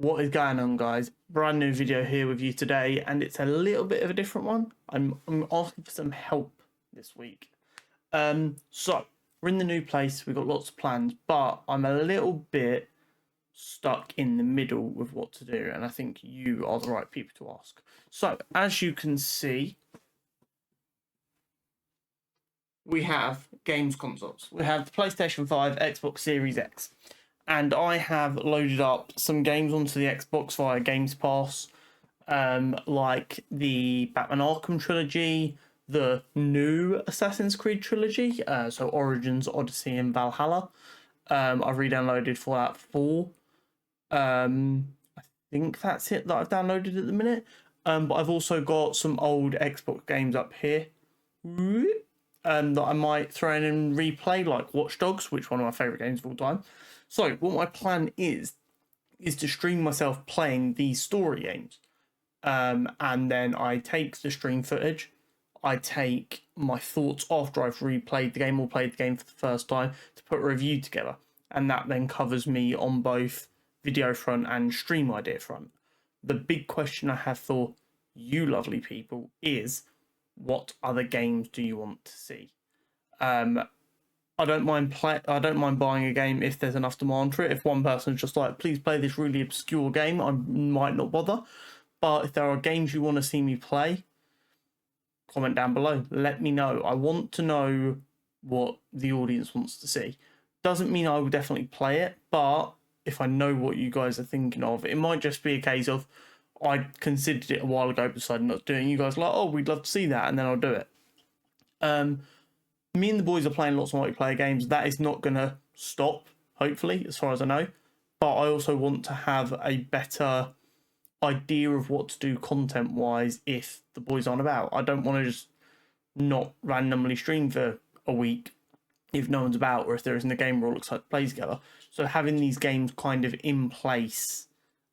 What is going on, guys? Brand new video here with you today, and it's a little bit of a different one. I'm asking for some help this week. So we're in the new place, we've got lots of plans, but I'm a little bit stuck in the middle with what to do, and I think you are the right people to ask. So as you can see, we have games consoles. We have the PlayStation 5, Xbox Series X. And I have loaded up some games onto the Xbox via Games Pass, like the Batman Arkham trilogy, the new Assassin's Creed trilogy, so Origins, Odyssey, and Valhalla. I've re-downloaded Fallout 4. I think that's it that I've downloaded at the minute. But I've also got some old Xbox games up here that I might throw in and replay, like Watch Dogs, which is one of my favourite games of all time. So what my plan is to stream myself playing these story games. And then I take the stream footage, I take my thoughts after I've replayed the game or played the game for the first time to put a review together. And that then covers me on both video front and stream idea front. The big question I have for you lovely people is, what other games do you want to see? I don't mind buying a game if there's enough demand for it. If one person's just like, please play this really obscure game, I might not bother. But if there are games you want to see me play, comment down below. Let me know. I want to know what the audience wants to see. Doesn't mean I will definitely play it, but if I know what you guys are thinking of, it might just be a case of I considered it a while ago, decided not to do it, and you guys are like, oh, we'd love to see that, and then I'll do it. Me and the boys are playing lots of multiplayer games. That is not going to stop, hopefully, as far as I know. But I also want to have a better idea of what to do content-wise if the boys aren't about. I don't want to just not randomly stream for a week if no one's about, or if there isn't a game where all looks like plays together. So having these games kind of in place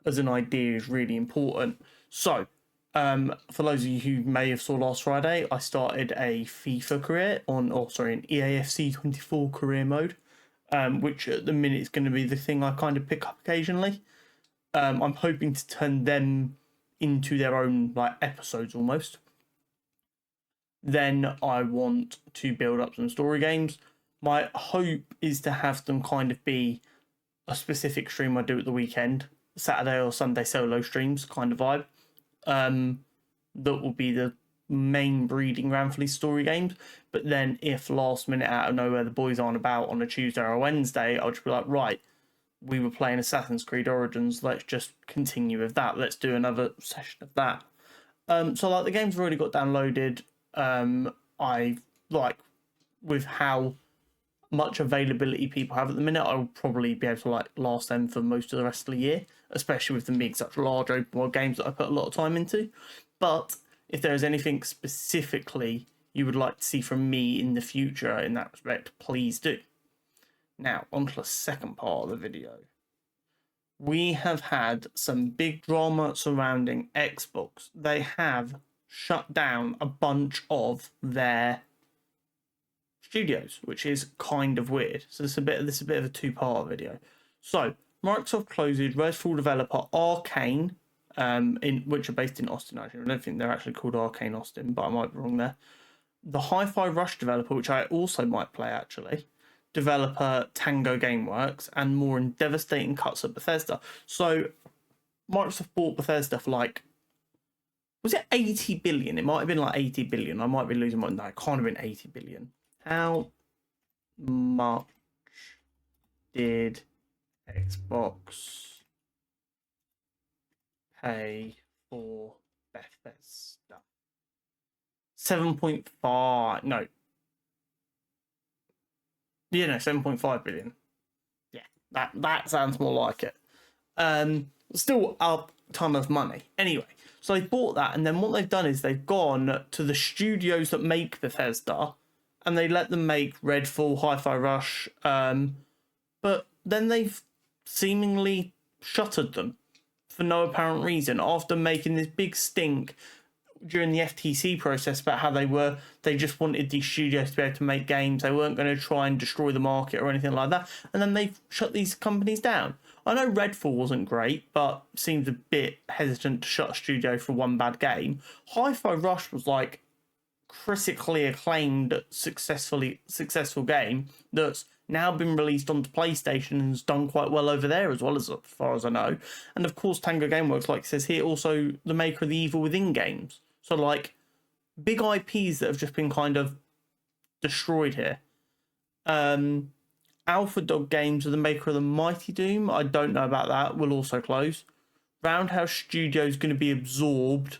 as an idea is really important. So for those of you who may have saw last Friday, I started a FIFA career an EAFC 24 career mode, which at the minute is going to be the thing I kind of pick up occasionally. I'm hoping to turn them into their own like episodes almost. Then I want to build up some story games. My hope is to have them kind of be a specific stream I do at the weekend, Saturday or Sunday solo streams kind of vibe. That will be the main breeding ground for these story games. But then if last minute out of nowhere the boys aren't about on a Tuesday or a Wednesday, I'll just be like, right, we were playing Assassin's Creed Origins, let's just continue with that. Let's do another session of that. So like the games have already got downloaded. I like with how much availability people have at the minute, I'll probably be able to like last them for most of the rest of the year, especially with them being such large open world games that I put a lot of time into. But if there is anything specifically you would like to see from me in the future in that respect, please do. Now, on to the second part of the video. We have had some big drama surrounding Xbox. They have shut down a bunch of their studios, which is kind of weird. So this is a bit of a two-part video. So Microsoft closed Redfall developer Arcane, which are based in Austin. Actually, I don't think they're actually called Arcane Austin, but I might be wrong there. The Hi-Fi Rush developer, which I also might play actually, developer Tango Gameworks, and more in devastating cuts at Bethesda. So Microsoft bought Bethesda for like, was it 80 billion? It might have been like 80 billion. I might be losing my, no, it can't have been 80 billion. How much did Xbox pay for Bethesda? 7.5, no. Yeah, no, 7.5 billion. Yeah, that sounds more like it. Still a ton of money. Anyway, so they bought that, and then what they've done is they've gone to the studios that make Bethesda, and they let them make Redfall, Hi-Fi Rush, but then they've seemingly shuttered them for no apparent reason after making this big stink during the FTC process about how they just wanted these studios to be able to make games. They weren't going to try and destroy the market or anything like that. And then they've shut these companies down. I know Redfall wasn't great, but seemed a bit hesitant to shut a studio for one bad game. Hi-Fi Rush was like critically acclaimed, successful game that's now been released onto PlayStation and has done quite well over there as well, as far as I know. And of course, Tango Gameworks, like it says here, also the maker of the Evil Within games. So like big IPs that have just been kind of destroyed here. Alpha Dog Games are the maker of the Mighty Doom. I don't know about that. Will also close. Roundhouse Studio is going to be absorbed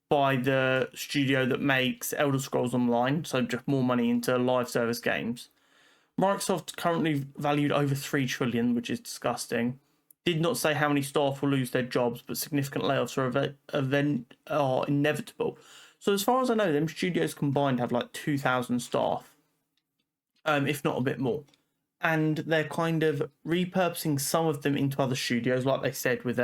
by the studio that makes Elder Scrolls Online, so just more money into live service games. Microsoft currently valued over 3 trillion, which is disgusting. Did not say how many staff will lose their jobs, but significant layoffs are inevitable. So as far as I know, them studios combined have like 2,000 staff, if not a bit more. And they're kind of repurposing some of them into other studios, like they said with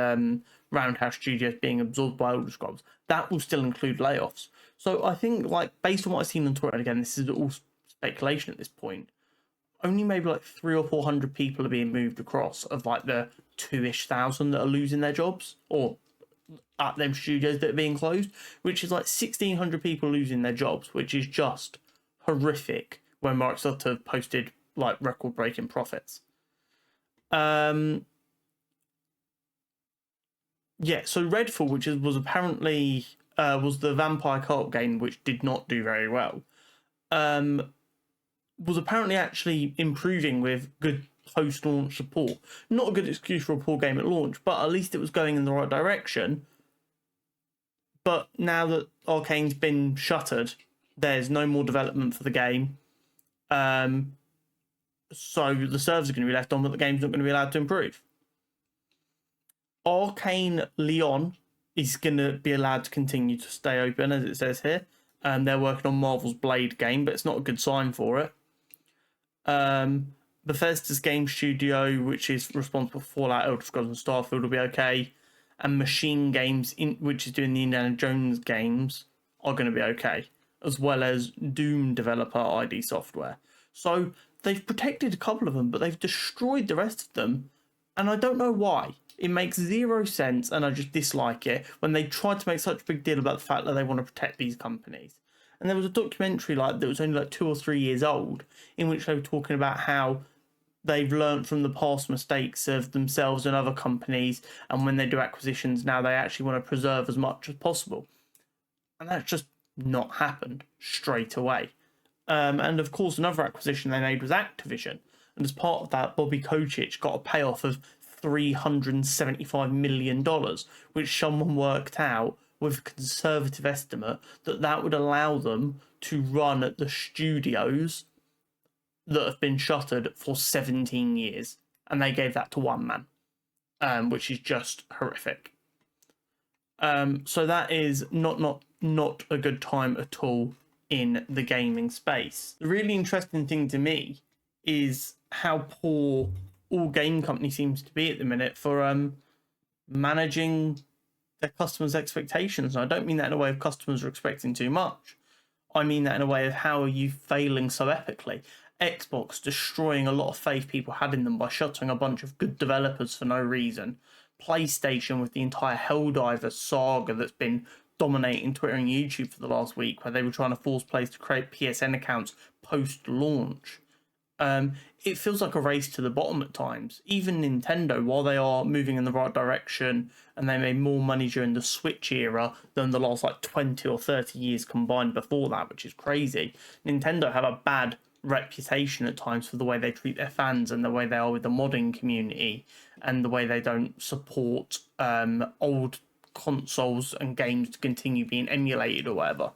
Roundhouse Studios being absorbed by Elder Scrolls. That will still include layoffs. So I think, like, based on what I've seen on Twitter, and again, this is all speculation at this point, only maybe like 300 or 400 people are being moved across of like the 2,000-ish that are losing their jobs, or at them studios that are being closed, which is like 1,600 people losing their jobs, which is just horrific when Microsoft have posted like record-breaking profits. Yeah, so Redfall, which was apparently was the vampire co-op game, which did not do very well, was apparently actually improving with good post-launch support. Not a good excuse for a poor game at launch, but at least it was going in the right direction. But now that Arcane's been shuttered, there's no more development for the game. So the servers are going to be left on, but the game's not going to be allowed to improve. Arcane Lyon is going to be allowed to continue to stay open, as it says here. They're working on Marvel's Blade game, but it's not a good sign for it. Bethesda's game studio, which is responsible for Fallout, Elder Scrolls, and Starfield, will be okay. And Machine Games, which is doing the Indiana Jones games, are going to be okay, as well as Doom developer ID Software. So they've protected a couple of them, but they've destroyed the rest of them, and I don't know why. It makes zero sense, and I just dislike it when they try to make such a big deal about the fact that they want to protect these companies. And there was a documentary that was only like 2 or 3 years old, in which they were talking about how they've learned from the past mistakes of themselves and other companies, and when they do acquisitions now, they actually want to preserve as much as possible. And that's just not happened straight away. And of course, another acquisition they made was Activision. And as part of that, Bobby Kotick got a payoff of $375 million, which someone worked out with a conservative estimate that would allow them to run at the studios that have been shuttered for 17 years. And they gave that to one man, which is just horrific. So that is not a good time at all in the gaming space. The really interesting thing to me is how poor all game companies seems to be at the minute for managing their customers' expectations. And I don't mean that in a way of customers are expecting too much. I mean that in a way of how are you failing so epically. Xbox destroying a lot of faith people had in them by shuttering a bunch of good developers for no reason. PlayStation with the entire Helldivers saga that's been dominating Twitter and YouTube for the last week, where they were trying to force players to create PSN accounts post-launch. It feels like a race to the bottom at times. Even Nintendo, while they are moving in the right direction and they made more money during the Switch era than the last 20 or 30 years combined before that, which is crazy. Nintendo have a bad reputation at times for the way they treat their fans and the way they are with the modding community and the way they don't support old consoles and games to continue being emulated or whatever.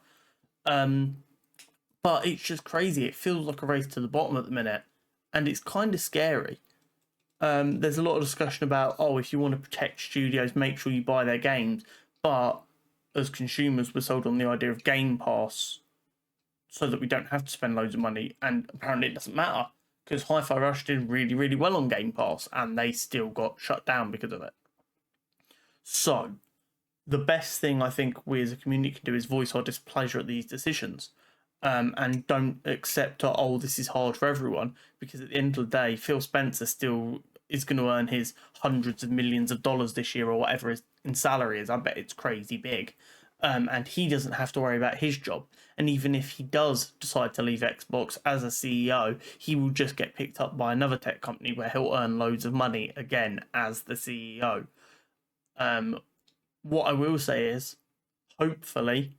But it's just crazy. It feels like a race to the bottom at the minute, and it's kind of scary. There's a lot of discussion about, if you want to protect studios, make sure you buy their games. But as consumers, we're sold on the idea of Game Pass so that we don't have to spend loads of money, and apparently it doesn't matter, because Hi-Fi Rush did really, really well on Game Pass, and they still got shut down because of it. So, the best thing I think we as a community can do is voice our displeasure at these decisions. And don't accept, this is hard for everyone, because at the end of the day, Phil Spencer still is going to earn his hundreds of millions of dollars this year or whatever his in salary is. I bet it's crazy big. And he doesn't have to worry about his job. And even if he does decide to leave Xbox as a CEO, he will just get picked up by another tech company where he'll earn loads of money again as the CEO. What I will say is, hopefully,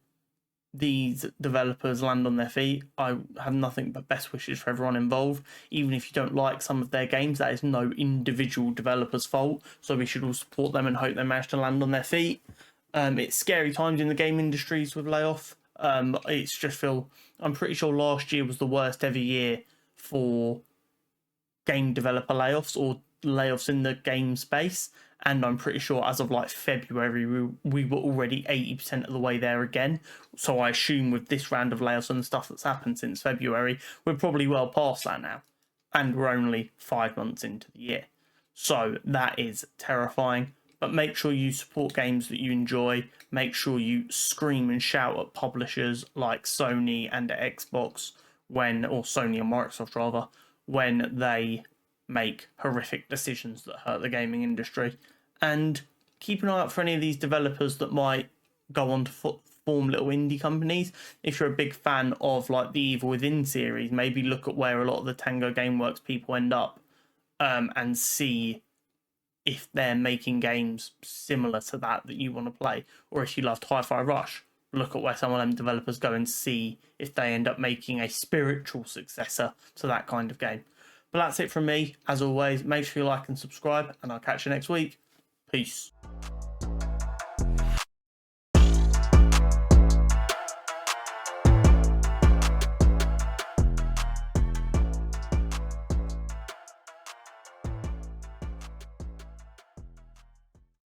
these developers land on their feet. I have nothing but best wishes for everyone involved. Even if you don't like some of their games, that is no individual developer's fault. So we should all support them and hope they manage to land on their feet. It's scary times in the game industries with layoff. It's just I'm pretty sure last year was the worst ever year for game developer layoffs or layoffs in the game space. And I'm pretty sure as of like February, we were already 80% of the way there again. So I assume with this round of layoffs and stuff that's happened since February, we're probably well past that now. And we're only 5 months into the year. So that is terrifying. But make sure you support games that you enjoy. Make sure you scream and shout at publishers like Sony and Xbox or Sony and Microsoft rather, when they make horrific decisions that hurt the gaming industry. And keep an eye out for any of these developers that might go on to form little indie companies. If you're a big fan of like the Evil Within series, maybe look at where a lot of the Tango Gameworks people end up, and see if they're making games similar to that you want to play. Or if you loved Hi-Fi Rush, look at where some of them developers go and see if they end up making a spiritual successor to that kind of game. But that's it from me. As always, make sure you like and subscribe, and I'll catch you next week. Peace.